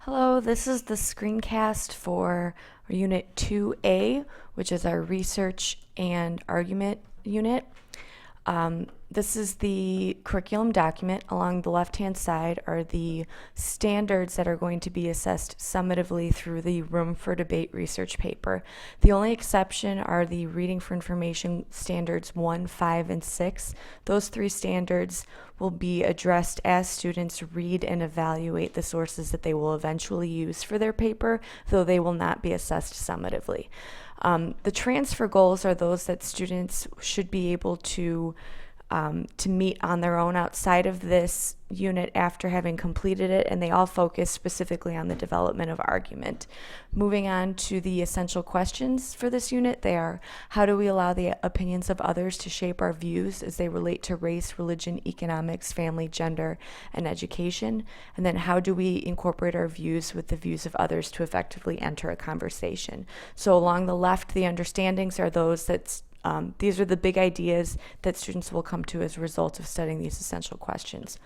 Hello, this is the screencast for Unit 2A, which is our Research and Argument unit. This is the curriculum document. Along the left-hand side are the standards that are going to be assessed summatively through the Room for Debate research paper. The only exception are the Reading for Information Standards 1, 5, and 6. Those three standards will be addressed as students read and evaluate the sources that they will eventually use for their paper, though they will not be assessed summatively. The transfer goals are those that students should be able to meet on their own outside of this unit after having completed it, and they all focus specifically on the development of argument. Moving on to the essential questions for this unit, they are: how do we allow the opinions of others to shape our views as they relate to race, religion, economics, family, gender, and education? And then how do we incorporate our views with the views of others to effectively enter a conversation? So along the left, the understandings are those that these are the big ideas that students will come to as a result of studying these essential questions.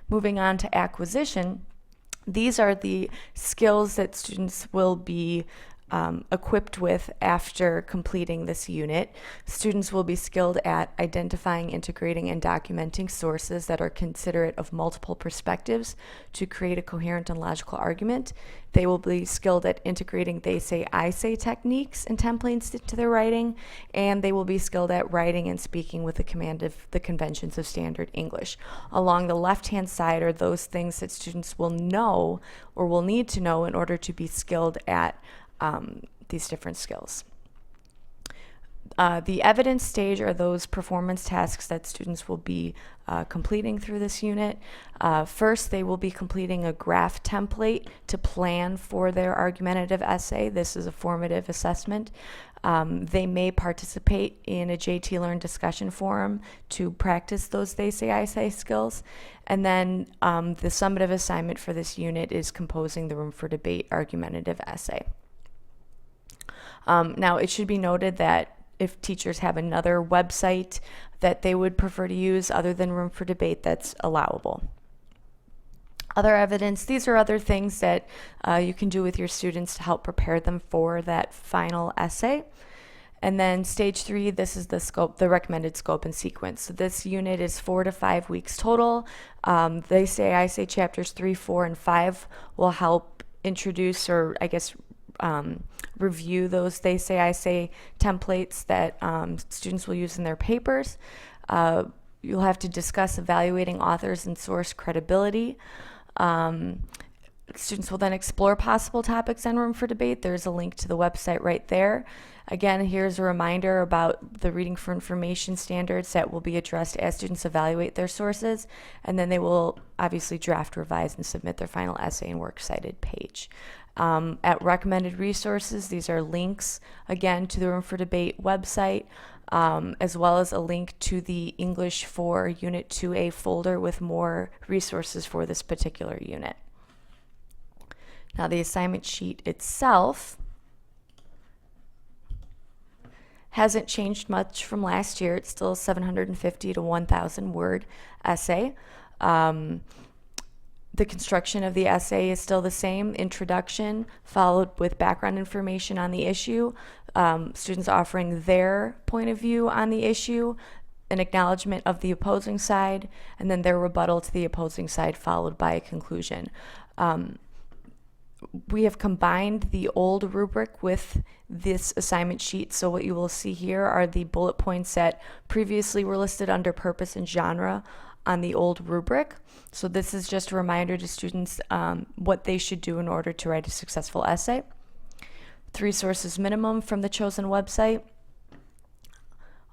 Moving on to acquisition, these are the skills that students will be equipped with after completing this unit. Students will be skilled at identifying, integrating, and documenting sources that are considerate of multiple perspectives to create a coherent and logical argument. They will be skilled at integrating they say, I say techniques and templates into their writing, and they will be skilled at writing and speaking with the command of the conventions of standard English. Along the left-hand side are those things that students will know or will need to know in order to be skilled at these different skills. The evidence stage are those performance tasks that students will be completing through this unit. First, they will be completing a graph template to plan for their argumentative essay. This is a formative assessment. They may participate in a JT Learn discussion forum to practice those they say, I say skills. And then the summative assignment for this unit is composing the Room for Debate argumentative essay. Now, it should be noted that if teachers have another website that they would prefer to use other than Room for Debate, that's allowable. Other evidence, these are other things that you can do with your students to help prepare them for that final essay. And then stage 3, this is the scope, the recommended scope and sequence. So this unit is 4 to 5 weeks total. They say, I say chapters 3, 4, and 5 will help introduce, or I guess review those they say, I say templates that students will use in their papers. You'll have to discuss evaluating authors and source credibility. Students will then explore possible topics on Room for Debate. There's a link to the website right there. Again, here's a reminder about the Reading for Information standards that will be addressed as students evaluate their sources, and then they will obviously draft, revise, and submit their final essay and works cited page. At recommended resources, these are links, again, to the Room for Debate website, as well as a link to the English for Unit 2A folder with more resources for this particular unit. Now, the assignment sheet itself hasn't changed much from last year. It's still a 750 to 1,000 word essay. The construction of the essay is still the same: introduction followed with background information on the issue, students offering their point of view on the issue, an acknowledgement of the opposing side, and then their rebuttal to the opposing side, followed by a conclusion. We have combined the old rubric with this assignment sheet, so what you will see here are the bullet points that previously were listed under purpose and genre on the old rubric. So this is just a reminder to students what they should do in order to write a successful essay. 3 sources minimum from the chosen website.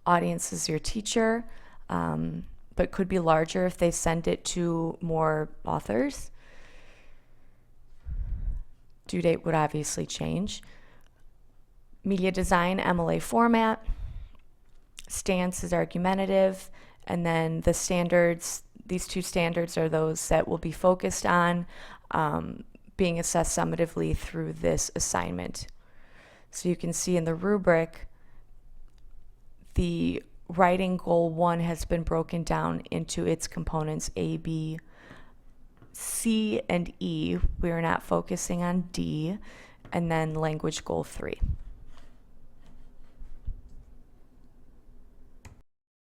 Audience is your teacher, but could be larger if they send it to more authors. Due date would obviously change. Media design, MLA format. Stance is argumentative. And then the standards, these 2 standards are those that will be focused on being assessed summatively through this assignment. So you can see in the rubric, the writing goal 1 has been broken down into its components A, B, C and E, we're not focusing on D, and then language goal 3.